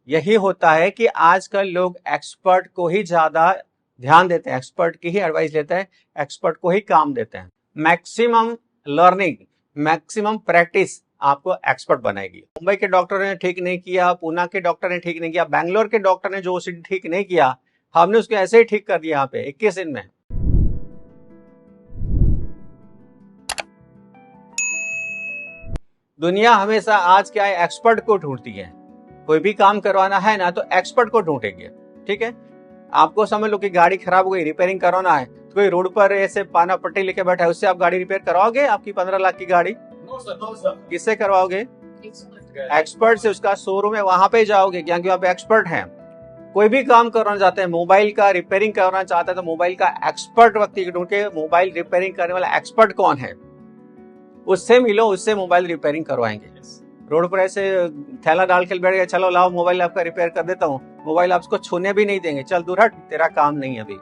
यही होता है कि आजकल लोग एक्सपर्ट को ही ज्यादा ध्यान देते हैं, एक्सपर्ट की ही एडवाइस लेते हैं, एक्सपर्ट को ही काम देते हैं। मैक्सिमम लर्निंग, मैक्सिमम प्रैक्टिस आपको एक्सपर्ट बनाएगी। मुंबई के डॉक्टर ने ठीक नहीं किया, पूना के डॉक्टर ने ठीक नहीं किया, बैंगलोर के डॉक्टर ने जो उसे ठीक नहीं किया, हमने उसको ऐसे ही ठीक कर दिया यहाँ पे 21 दिन में। दुनिया हमेशा आज क्या है, एक्सपर्ट को ढूंढती है। कोई भी काम करवाना है ना तो एक्सपर्ट को ढूंढेंगे। ठीक है, आपको समझ लो कि गाड़ी खराब हो गई, रिपेयरिंग करवाना है, तो कोई रोड पर ऐसे पाना पट्टी लेके बैठा है, उससे आप गाड़ी रिपेयर करवाओगे? आपकी 15 लाख की गाड़ी किससे करवाओगे? एक्सपर्ट से। उसका शोरूम है, वहां पे जाओगे क्योंकि आप एक्सपर्ट हैं। कोई भी काम करना चाहते हैं, मोबाइल का रिपेयरिंग करना चाहते हैं तो मोबाइल का एक्सपर्ट व्यक्ति ढूंढ के, मोबाइल रिपेयरिंग करने वाला एक्सपर्ट कौन है उससे मिलो, उससे मोबाइल रिपेयरिंग करवाएंगे। रोड पर ऐसे थैला डाल के बैठ गए, चलो लाओ मोबाइल आपका रिपेयर कर देता हूँ, मोबाइल आपको छूने भी नहीं देंगे, चल दूर हट, तेरा काम नहीं अभी।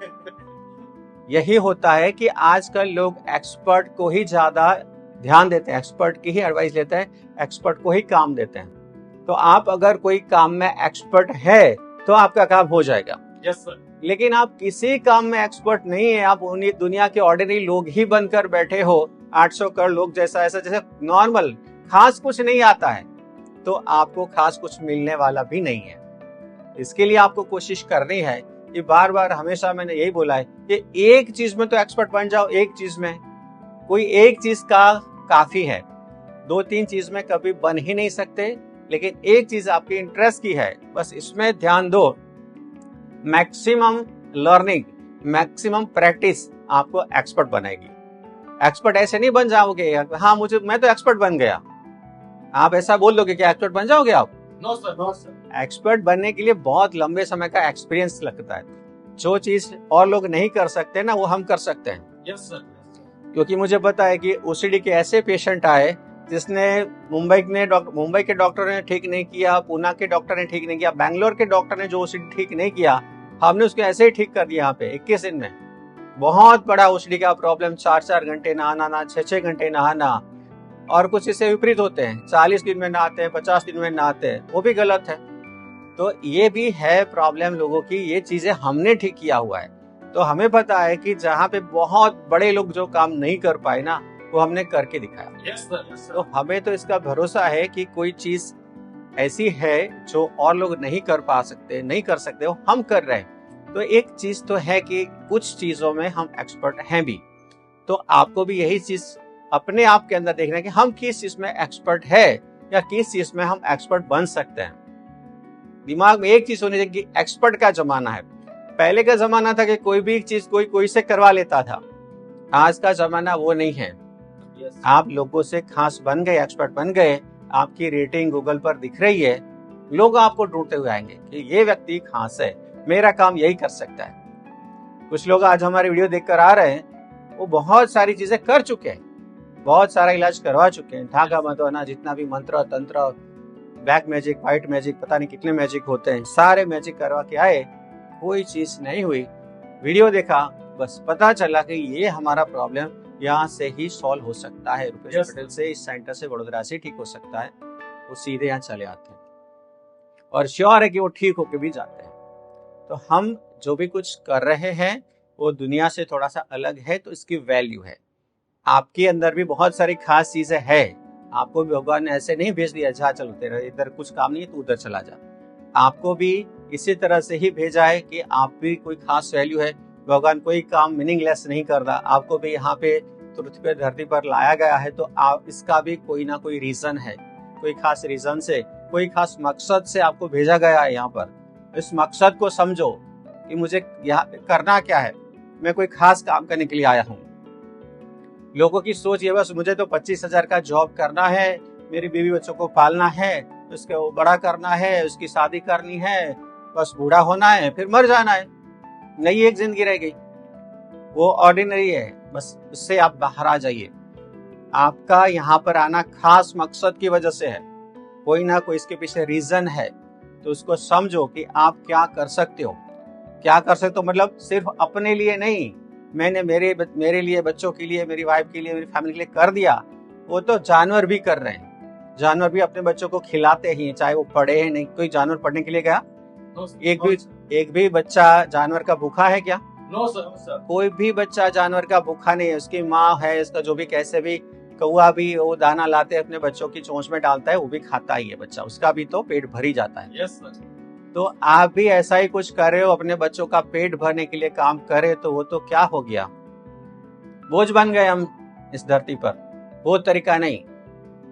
यही होता है कि आजकल लोग एक्सपर्ट को ही ज्यादा ध्यान देते हैं, एक्सपर्ट की ही एडवाइस लेते हैं, एक्सपर्ट को ही काम देते हैं। तो आप अगर कोई काम में एक्सपर्ट है तो आपका काम हो जाएगा। Yes sir. लेकिन आप किसी काम में एक्सपर्ट नहीं है, आप उन्हीं दुनिया के ऑर्डिनरी लोग ही बनकर बैठे हो, 800 करोड़ लोग जैसा, ऐसा जैसे नॉर्मल, खास कुछ नहीं आता है, तो आपको खास कुछ मिलने वाला भी नहीं है। इसके लिए आपको कोशिश करनी है कि बार बार, हमेशा मैंने यही बोला है कि एक चीज में तो एक्सपर्ट बन जाओ। एक चीज में, कोई एक चीज का काफी है, 2-3 चीज में कभी बन ही नहीं सकते। लेकिन एक चीज आपकी इंटरेस्ट की है, बस इसमें ध्यान दो। मैक्सिमम लर्निंग, मैक्सिमम प्रैक्टिस आपको एक्सपर्ट बनाएगी। एक्सपर्ट ऐसे नहीं बन जाओगे, हाँ मैं तो एक्सपर्ट बन गया, आप ऐसा बोल दोगे कि एक्सपर्ट बन जाओगे आप? No sir, no sir. Expert बनने के लिए बहुत लंबे समय का एक्सपीरियंस लगता है। जो चीज और लोग नहीं कर सकते ना, वो हम कर सकते हैं। Yes sir. क्योंकि मुझे पता है कि ओसीडी के ऐसे पेशेंट आए जिसने मुंबई के डॉक्टर ने ठीक नहीं किया, पूना के डॉक्टर ने ठीक नहीं किया, बैंगलोर के डॉक्टर ने जो ओसीडी ठीक नहीं किया, हमने उसको ऐसे ही ठीक कर दिया यहाँ पे 21 दिन में। बहुत बड़ा ओसीडी का प्रॉब्लम, 4-4 घंटे नहाना ना, 6-6 घंटे नहाना, और कुछ इससे विपरीत होते हैं, 40 दिन में नहाते हैं, 50 दिन में नहाते हैं, वो भी गलत है। तो ये भी है प्रॉब्लम लोगों की, ये चीजें हमने ठीक किया हुआ है। तो हमें पता है कि जहाँ पे बहुत बड़े लोग जो काम नहीं कर पाए ना, वो हमने करके दिखाया। Yes sir, yes sir. तो हमें तो इसका भरोसा है कि कोई चीज ऐसी है जो और लोग नहीं कर पा सकते, नहीं कर सकते, वो हम कर रहे हैं। तो एक चीज तो है कि कुछ चीजों में हम एक्सपर्ट हैं भी। तो आपको भी यही चीज अपने आप के अंदर देखना है कि हम किस चीज में एक्सपर्ट है या किस चीज में हम एक्सपर्ट बन सकते हैं। दिमाग में एक चीज होनी चाहिए कि एक्सपर्ट का जमाना है। पहले का जमाना था कि कोई भी चीज कोई से करवा लेता था। आज का जमाना वो नहीं है। आप लोगों से खास बन गए, एक्सपर्ट बन गए, आपकी रेटिंग गूगल पर दिख रही है, लोग आपको ढूंढते हुए आएंगे कि ये व्यक्ति खास है, मेरा काम यही कर सकता है। कुछ लोग आज हमारे वीडियो देखकर आ रहे हैं, वो बहुत सारी चीजें कर चुके हैं, बहुत सारा इलाज करवा चुके हैं, धागा बंधवाना, जितना भी मंत्र तंत्र, ब्लैक मैजिक, व्हाइट मैजिक, पता नहीं कितने मैजिक होते हैं, सारे मैजिक करवा के आए, कोई चीज नहीं हुई। वीडियो देखा, बस पता चला कि ये हमारा प्रॉब्लम यहाँ से ही सॉल्व हो सकता है, रुपेश पटेल से, इस सेंटर से, वडोदरा से ठीक हो सकता है। वो सीधे यहाँ चले आते हैं और श्योर है कि वो ठीक होके भी जाते हैं। तो हम जो भी कुछ कर रहे हैं वो दुनिया से थोड़ा सा अलग है, तो इसकी वैल्यू है। आपके अंदर भी बहुत सारी खास चीजें हैं। आपको भी भगवान ने ऐसे नहीं भेज दिया, जा चलो तेरा इधर कुछ काम नहीं है, तू उधर चला जा। आपको भी इसी तरह से ही भेजा है कि आप भी कोई खास वैल्यू है। भगवान कोई काम मीनिंगलेस नहीं करता। आपको भी यहाँ पे पृथ्वी पे, धरती पर लाया गया है, तो आप इसका भी कोई ना कोई रीजन है। कोई खास रीजन से, कोई खास मकसद से आपको भेजा गया है यहाँ पर। इस मकसद को समझो कि मुझे यहाँ करना क्या है, मैं कोई खास काम करने के लिए आया हूँ। लोगों की सोच ये, बस मुझे तो 25,000 का जॉब करना है, मेरी बीवी बच्चों को पालना है, उसको बड़ा करना है, उसकी शादी करनी है, बस बूढ़ा होना है, फिर मर जाना है, नई एक जिंदगी रह गई, वो ऑर्डिनरी है। बस उससे आप बाहर आ जाइए। आपका यहाँ पर आना खास मकसद की वजह से है, कोई ना कोई इसके पीछे रीजन है। तो उसको समझो कि आप क्या कर सकते हो। क्या कर सकते हो मतलब सिर्फ अपने लिए नहीं, मैंने मेरे लिए, बच्चों के लिए, मेरी वाइफ के लिए, मेरी फैमिली के लिए कर दिया, वो तो जानवर भी कर रहे हैं। जानवर भी अपने बच्चों को खिलाते ही, चाहे वो पढ़े है नहीं। कोई जानवर पढ़ने के लिए गया? No, sir. एक भी बच्चा जानवर का भूखा है क्या? No, sir. No, sir. कोई भी बच्चा जानवर का भूखा नहीं है। उसकी माँ है, इसका जो भी कैसे भी कौवा भी वो दाना लाते अपने बच्चों की चोंच में डालता है, वो भी खाता ही है बच्चा, उसका भी तो पेट भर ही जाता है। Yes, sir. तो आप भी ऐसा ही कुछ कर रहे हो, अपने बच्चों का पेट भरने के लिए काम करे, तो वो तो क्या हो गया, बोझ बन गए हम इस धरती पर। वो तरीका नहीं।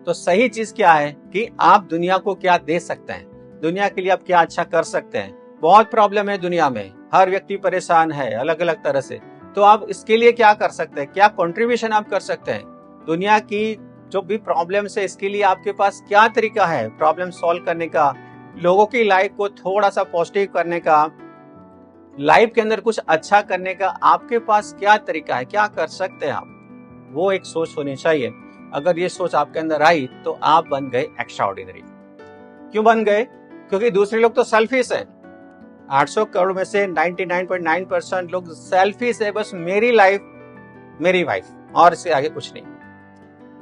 तो सही चीज क्या है कि आप दुनिया को क्या दे सकते हैं, दुनिया के लिए आप क्या अच्छा कर सकते हैं। बहुत प्रॉब्लम है दुनिया में, हर व्यक्ति परेशान है अलग अलग तरह से। तो आप इसके लिए क्या कर सकते हैं, क्या कंट्रीब्यूशन आप कर सकते हैं दुनिया की जो भी प्रॉब्लम्स है, इसके लिए आपके पास क्या तरीका है प्रॉब्लम सॉल्व करने का, लोगों की लाइफ को थोड़ा सा पॉजिटिव करने का, लाइफ के अंदर कुछ अच्छा करने का आपके पास क्या तरीका है, क्या कर सकते हैं आप। वो एक सोच होनी चाहिए। अगर ये सोच आपके अंदर आई तो आप बन गए एक्स्ट्रा ऑर्डिनरी। क्यों बन गए? क्योंकि दूसरे लोग तो सेल्फिश है। 800 करोड़ में से 99.9% लोग सेल्फिश है, बस मेरी लाइफ मेरी वाइफ, और इससे आगे कुछ नहीं।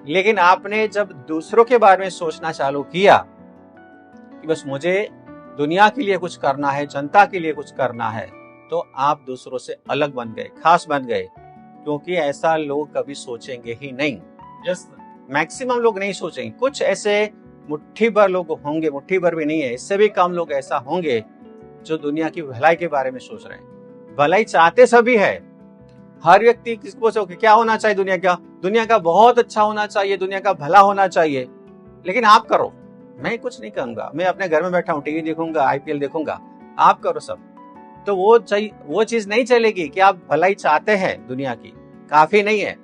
लेकिन आपने जब दूसरों के बारे में सोचना चालू किया कि बस मुझे दुनिया के लिए कुछ करना है, जनता के लिए कुछ करना है, तो आप दूसरों से अलग बन गए, खास बन गए। क्योंकि ऐसा लोग कभी सोचेंगे ही नहीं। Yes, sir. मैक्सिमम लोग नहीं सोचेंगे। कुछ ऐसे मुट्ठी भर लोग होंगे, मुट्ठी भर भी नहीं है, इससे भी कम लोग ऐसा होंगे जो दुनिया की भलाई के बारे में सोच रहे हैं। भलाई चाहते सभी है, हर व्यक्ति किसको सोचे क्या होना चाहिए दुनिया का बहुत अच्छा होना चाहिए, दुनिया का भला होना चाहिए। लेकिन आप करो, मैं कुछ नहीं कहूंगा, मैं अपने घर में बैठा हूँ, टीवी देखूंगा, आईपीएल देखूंगा, आप करो सब। तो वो चीज नहीं चलेगी कि आप भलाई चाहते हैं दुनिया की, काफी नहीं है।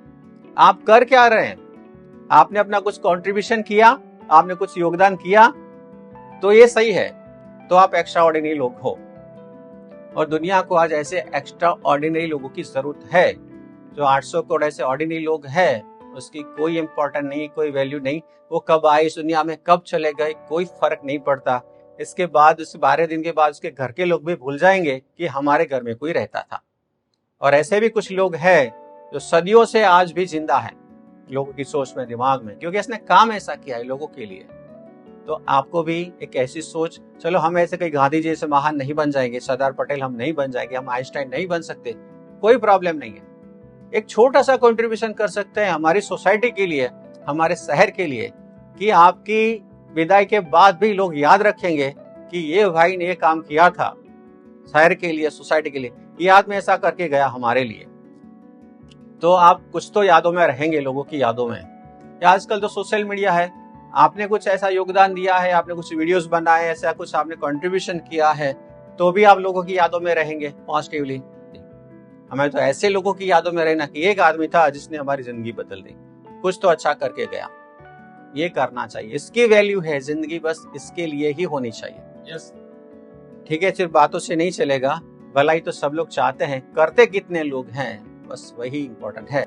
आप कर क्या रहे हैं? आपने अपना कुछ कंट्रीब्यूशन किया, आपने कुछ योगदान किया, तो ये सही है, तो आप एक्स्ट्रा ऑर्डिनरी लोग हो। और दुनिया को आज ऐसे एक्स्ट्रा ऑर्डिनरी लोगों की जरूरत है। जो 800 करोड़ ऐसे ऑर्डिनरी लोग हैं, उसकी कोई इंपॉर्टेंट नहीं, कोई वैल्यू नहीं। वो कब आए इस दुनिया में, कब चले गए, कोई फर्क नहीं पड़ता। इसके बाद उस 12 दिन के बाद उसके घर के लोग भी भूल जाएंगे कि हमारे घर में कोई रहता था। और ऐसे भी कुछ लोग हैं जो सदियों से आज भी जिंदा है लोगों की सोच में, दिमाग में, क्योंकि इसने काम ऐसा किया है लोगों के लिए। तो आपको भी एक ऐसी सोच, चलो हम ऐसे कोई गांधी जी से महान नहीं बन जाएंगे, सरदार पटेल हम नहीं बन जाएंगे, हम आइंस्टाइन नहीं बन सकते, कोई प्रॉब्लम नहीं है। एक छोटा सा कंट्रीब्यूशन कर सकते हैं हमारी सोसाइटी के लिए, हमारे शहर के लिए, कि आपकी विदाई के बाद भी लोग याद रखेंगे कि ये भाई ने ये काम किया था शहर के लिए, सोसाइटी के लिए, ये आदमी ऐसा करके गया हमारे लिए। तो आप कुछ तो यादों में रहेंगे, लोगों की यादों में। आजकल तो सोशल मीडिया है, आपने कुछ ऐसा योगदान दिया है, आपने कुछ वीडियोस बनाए, ऐसा कुछ आपने कंट्रीब्यूशन किया है, तो भी आप लोगों की यादों में रहेंगे पॉजिटिवली। हमें तो ऐसे लोगों की यादों में रहना कि एक आदमी था जिसने हमारी जिंदगी बदल दी, कुछ तो अच्छा करके गया। ये करना चाहिए, इसकी वैल्यू है, जिंदगी बस इसके लिए ही होनी चाहिए। Yes. ठीक है, सिर्फ बातों से नहीं चलेगा। भलाई तो सब लोग चाहते हैं, करते कितने लोग हैं, बस वही इंपॉर्टेंट है।